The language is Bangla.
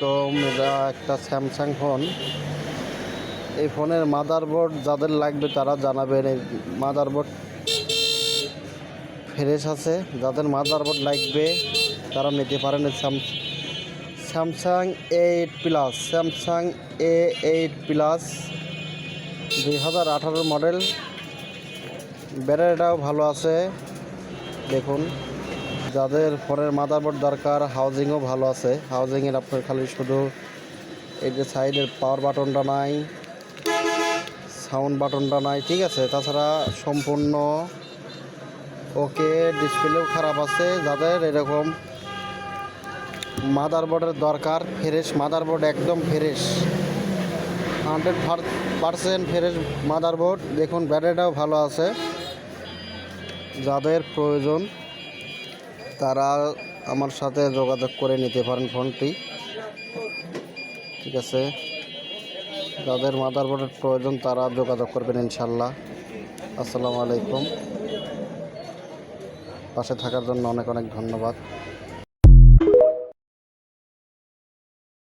তো এটা একটা স্যামসাং ফোন। এই ফোনের মাদারবোর্ড যাদের লাগবে তারা জানাবেন। এই মাদারবোর্ড ফ্রেশ আছে। যাদের মাদারবোর্ড লাগবে তারা নিতে পারেন। Samsung A8 plus, Samsung A8 plus 2018 model. ব্যাটারিটাও ভালো আছে। দেখুন, যাদের ফোনের মাদারবোর্ড দরকার, হাউজিংও ভালো আছে। হাউজিংয়ের আপনার খালি শুধু এই যে সাইডের পাওয়ার বাটনটা নাই, সাউন্ড বাটনটা নাই, ঠিক আছে। তাছাড়া সম্পূর্ণ ওকে। ডিসপ্লেও খারাপ আছে। যাদের এরকম মাদারবোর্ডের দরকার, ফ্রেশ মাদারবোর্ড, একদম ফ্রেশ, 100% ফ্রেশ মাদারবোর্ড। দেখুন, ব্যাটারিটাও ভালো আছে। যাদের প্রয়োজন তারা আমার সাথে যোগাযোগ করে নিতে পারেন ফোনটি, ঠিক আছে। যাদের মাদারবোর্ডের প্রয়োজন তারা যোগাযোগ করবেন ইনশাল্লাহ। আসসালামু আলাইকুম। পাশে থাকার জন্য অনেক অনেক ধন্যবাদ।